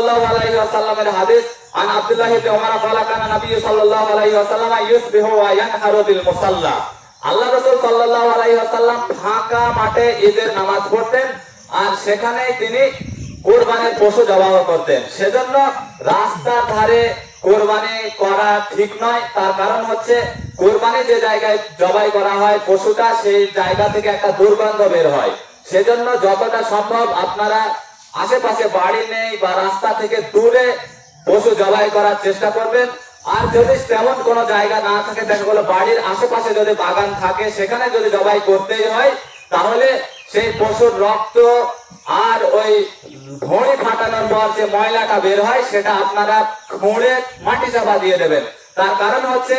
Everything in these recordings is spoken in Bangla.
সাল্লাল্লাহু আলাইহি ওয়াসাল্লামের হাদিস আন আব্দুল্লাহ ইবনে উমর ক্বালা কানা নবী সাল্লাল্লাহু আলাইহি ওয়াসাল্লাম ইউসবিহু ওয়া ইয়ানহারু বিল মুসাল্লা। আল্লাহ রাসূল সাল্লাল্লাহু আলাইহি ওয়াসাল্লাম ফাঁকা মাঠে ঈদের নামাজ পড়তেন আর সেখানেই তিনি কুরবানির পশু জবাই করতেন। সেজন্য রাস্তার ধারে কুরবানি করা ঠিক নয়। তার কারণ হচ্ছে কুরবানি যে জায়গায় জবাই করা হয় পশুটা, সেই জায়গা থেকে একটা দুর্গন্ধ বের হয়। সেজন্য যতটা সম্ভব আপনারা আশেপাশে বাড়ি নেই বা রাস্তা থেকে দূরে পশু জবাই করার চেষ্টা করবেন। আর যদি তেমন কোনো জায়গা না থাকে, দেখা গেলো বাড়ির আশেপাশে যদি বাগান থাকে, সেখানে যদি জবাই করতেই হয় তাহলে সেই পশুর রক্ত আর ওই ভড়ি ফাটানোর পর যে ময়লাটা বের হয় সেটা আপনারা খুঁড়ে মাটি চাপা দিয়ে দেবেন। তার কারণ হচ্ছে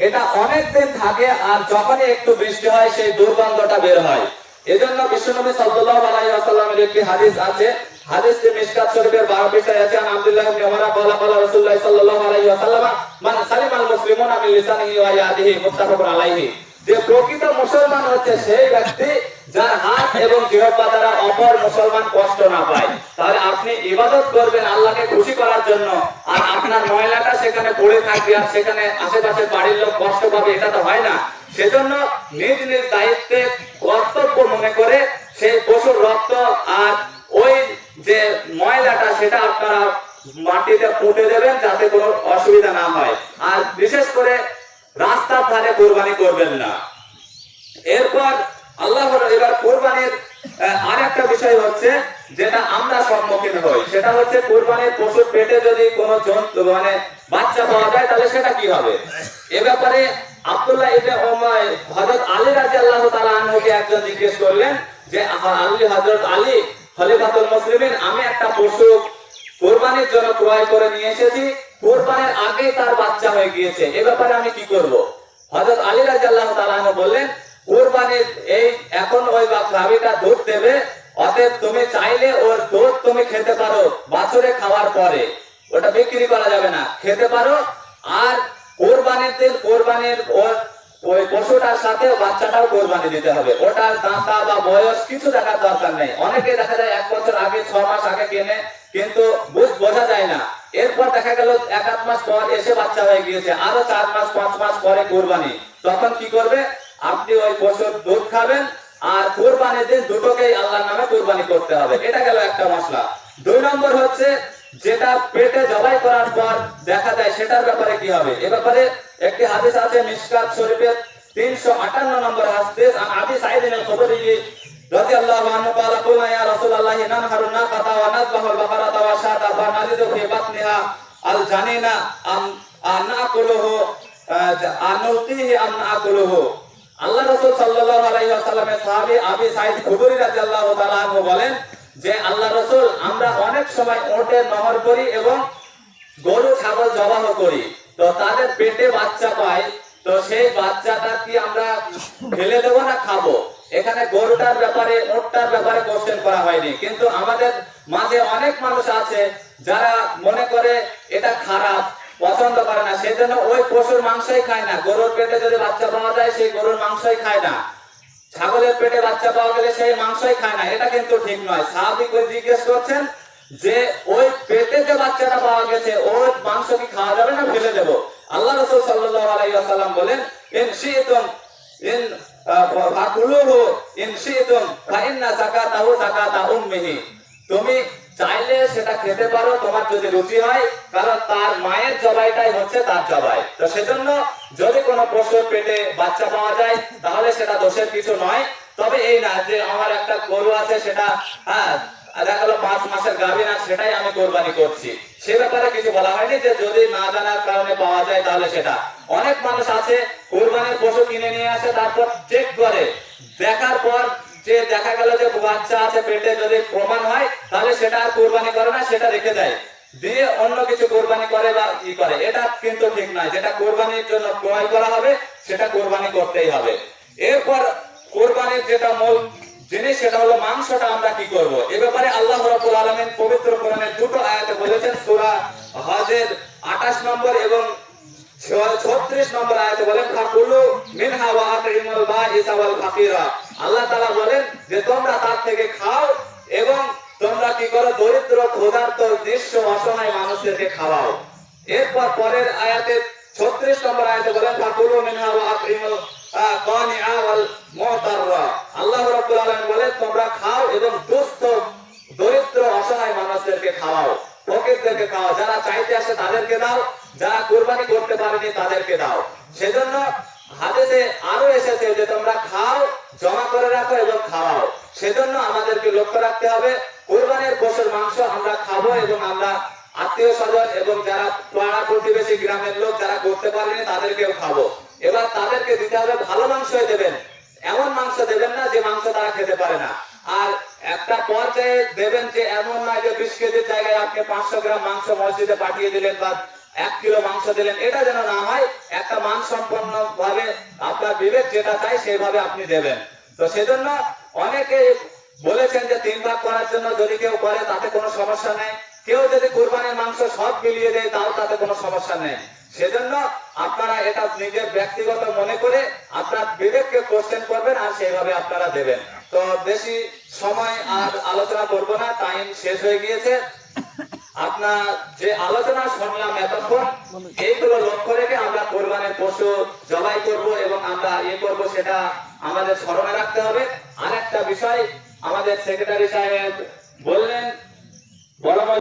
এটা অনেক দিন থাকে আর যখনই একটু বৃষ্টি হয় সেই দুর্গন্ধটা বের হয়। এজন্য বিশ্বনবী সাল্লাল্লাহু আলাইহি ওয়াসাল্লামের একটি হাদিস আছে, হাদিসটি মিশকাত শরীফের 12 পৃষ্ঠায় আছে। আব্দুল্লাহ ইবনে উমর ক্বালা ক্বালা রাসূলুল্লাহ সাল্লাল্লাহু আলাইহি ওয়াসাল্লাম মান সালিমাল মুসলিমুনা মিন লিসানিহি ওয়া ইয়াদিহি মুত্তাফাকুন আলাইহি। যে প্রকৃত মুসলমান হচ্ছে সেই ব্যক্তি যার হাত এবং জিহ্বা দ্বারা অপর মুসলমান কষ্ট না পায়। তাহলে আপনি ইবাদত করবেন আল্লাহকে খুশি করার জন্য, আর আপনার ময়লাটা সেখানে পড়ে থাকবে আর সেখানে আশেপাশে বাড়ির লোক কষ্ট পাবে, এটা তো হয় না। সেজন্য নিজ নিজ দায়িত্বে কর্তব্য মনে করে সেই পশুর রক্ত আর ওই যে ময়লাটা সেটা আপনারা মাটিতে পুঁতে দেবেন যাতে কোনো অসুবিধা না হয়। আর বিশেষ করে রাস্তার ধারে কুরবানি করবেন না। এরপর এবার কুরবানির আরেকটা বিষয় হচ্ছে যেটা আমরা সম্মুখীন হই, সেটা হচ্ছে কুরবানির পশুর পেটে যদি কোনো জন্তু মানে বাচ্চা পাওয়া যায় তাহলে সেটা কি হবে। এ ব্যাপারে আব্দুল্লাহ ইবনে উমার হযরত আলী রাদিয়াল্লাহু তাআলা আনহুকে একজন জিজ্ঞেস করলেন যে হযরত আলী খলিফাতুল মুসলিমিন, আমি একটা পশু কুরবানির জন্য ক্রয় করে নিয়ে এসেছি, কুরবানির আগেই তার বাচ্চা হয়ে গিয়েছে, এ ব্যাপারে আমি কি করব। হযরত আলী রাদিয়াল্লাহু তাআলা আনহু বললেন, কুরবানির এই এখন ওই গাভীটা দুধ দেবে, অতএব তুমি চাইলে ওর দুধ তুমি খেতে পারো বছরে খাওয়ার পরে, ওটা বিক্রি করা যাবে না, খেতে পারো। আর কুরবানির দিন কুরবানির ওই পশুটার সাথে বাচ্চাটাও কুরবানি দিতে হবে। ওটার দাঁতা বা বয়স কিছু দেখার দরকার নেই। অনেকে দেখা যায় 1 বছর আগে 6 মাস আগে কেনে, কিন্তু বোঝা যায় না। এরপর দেখা গেল 1-8 মাস পর এসে বাচ্চা হয়ে গিয়েছে, আরো 4 মাস 5 মাস পরে কুরবানি। তখন কি করবে, আপনি ওই পশুর দুধ খাবেন আর কুরবানির দিন দুটোকেই আল্লাহর নামে কুরবানি করতে হবে। এটা গেল একটা মশলা। 2 নম্বর হচ্ছে যেটা পেটে জবাই করার পর দেখা যায় সেটার ব্যাপারে কি হবে। এ ব্যাপারে একটি হাদিস আছে মিশকাত শরীফের 358 নম্বর হাদিস। আবি সাঈদ আল-খুদরি রাদিয়াল্লাহু আনহু قال قلنا يا رسول الله ننحر الناقة ونذبح البقرة والشاة فنجد في بطنها الجنين أم نأكله نلقيه أم نأكله। আল্লাহ রাসূল সাল্লাল্লাহু আলাইহি ওয়াসাল্লামের সাহাবী আবি সাঈদ খুদরি রাদিয়াল্লাহু তাআলা আনহু বলেন যে আল্লাহ রাসূল, আমরা অনেক সময় ওটের নহর করি এবং গরু ছাগল জবাহ করি, তো তাদের পেটে বাচ্চা পায়, তো সেই বাচ্চাটা কি আমরা ফেলে দেবো না খাবো। এখানে গরুটার ব্যাপারে ওটটার ব্যাপারে কোশ্চেন করা হয়নি, কিন্তু আমাদের মাঝে অনেক মানুষ আছে যারা মনে করে এটা খারাপ, পছন্দ করে না, সেজন্য ওই পশুর মাংসই খায় না। গরুর পেটে যদি বাচ্চা পাওয়া যায় সেই গরুর মাংসই খায় না, ছাগলের পেটে বাচ্চা পাওয়া গেলে সেই মাংসই খায় না। এটা কিন্তু ঠিক নয়। সাহাবী জিজ্ঞেস করছেন যে ওই পেটে যে বাচ্চাটা পাওয়া গেছে ওর মাংস কি খাওয়া যাবে না ফেলে দেব। আল্লাহ রাসূল সাল্লাল্লাহু আলাইহি ওয়াসাল্লাম বলেন, ইন শি'তুম ইন ফাকুলুহু ইন শি'তুম ফা ইন্না যাকাতাহু যাকাতা উম্মিহি। তুমি চাইলে সেটা খেতে পারো তোমার যদি রুচি হয়, কারণ তার মায়ের জবাইটাই হচ্ছে তার জবাই। তো সেজন্য যদি কোনো পশুর পেটে বাচ্চা পাওয়া যায় তাহলে সেটা দোষের কিছু নয়। তবে এই না যে আমার একটা গরু আছে সেটা দেখা গেল 5 মাসের গাভী না, সেটাই আমি কোরবানি করছি, সে ব্যাপারে কিছু বলা হয়নি যে যদি না জানার কারণে পাওয়া যায় তাহলে সেটা। অনেক মানুষ আছে কোরবানির পশু কিনে নিয়ে আসে, তারপর চেক করে, দেখার পর যে দেখা গেল যে বাচ্চা আছে পেটে, যদি প্রমাণ হয় তাহলে সেটা আর কোরবানি করে না, সেটা রেখে দেয়, দিয়ে অন্য কিছু কোরবানি করে বা কি করে। এটা কিন্তু ঠিক নয়। যেটা কোরবানির জন্য ক্রয় করা হবে সেটা কোরবানি করতেই হবে। এরপর কোরবানির যেটা মূল জিনিস সেটা হলো মাংসটা আমরা কি করব। এ ব্যাপারে আল্লাহ রাব্বুল আলামিন পবিত্র কোরআনের 2টো আয়াতে বলেছেন। সূরা হজের 28 নম্বর এবং 36 নম্বর আয়াতে বলেন, ফাকুলু মিনহা ওয়া আতইমুল বাঈসা ওয়াল ফাকিরা। আল্লাহ তাআলা বলেন যে তোমরা তার থেকে খাও এবং তোমরা তোমরা কি করো, দরিদ্র ক্ষুধার্ত নিঃস্ব অসহায় মানুষদেরকে খাওয়াও। এরপর পরের আয়াতে 36 নম্বর আয়াতে বলেন ফাকুলু মিনহা ওয়া আতইমুল কানিআ ওয়াল মুতাররা। আল্লাহ রাব্বুল আলামিন বলেন তোমরা খাও এবং দুস্থ দরিদ্র অসহায় মানুষদেরকে খাওয়াও, ফকিরদেরকে খাওয়াও, যারা চাইতে আসে তাদেরকে দাও, যারা কুরবানি করতে পারেনি তাদেরকে দাও। সেজন্য হাদিসে আরো এসেছে যে তোমরা খাও, জমা করে রাখো এবং খাওয়াও। সেজন্য আমাদেরকে লক্ষ্য রাখতে হবে কুরবানির পশুর মাংস আমরা খাবো এবং আমরা আত্মীয় স্বজন এবং যারা পাড়া প্রতিবেশী গ্রামের লোক যারা করতে পারেনি তাদেরকেও খাবো। এবার তাদেরকে দিতে হবে ভালো মাংসই দেবেন, এমন মাংস দেবেন না যে মাংস তারা খেতে পারে না। আর একটা পর্যায়ে দেবেন যে এমন নয় যে 20 কেজির জায়গায় আপনি 500 গ্রাম মাংস মসজিদে পাঠিয়ে দিলেন বা 1 কিলো মাংস দিলেন, এটা যেন না হয়। একটা মানসম্পন্ন ভাবে আপনার বিবেক যেটা চাই সেইভাবে আপনি দেবেন। তো সেজন্য অনেকে বলেছেন যে 3 ভাগ করার জন্য, যদি কেউ করে তাতে কোনো সমস্যা নেই, কেউ যদি কুরবানির মাংস সব মিলিয়ে দেয় তাও তাতে কোনো সমস্যা নেই। সেজন্য আপনারা এটা নিজের ব্যক্তিগত মনে করে আপনার বিবেককে কোশ্চেন করবেন আর সেইভাবে আপনারা দেবেন। তো বেশি সময় আর আলোচনা করব না, টাইম শেষ হয়ে গিয়েছে। আপনার যে আলোচনা শুনলাম এতক্ষণ, এইগুলো লক্ষ্য রেখে আমরা কোরবানির পশু জবাই করব এবং আমরা করব, সেটা আমাদের স্মরণে রাখতে হবে। আরেকটা বিষয় আমাদের সেক্রেটারি সাহেব বললেন, বড়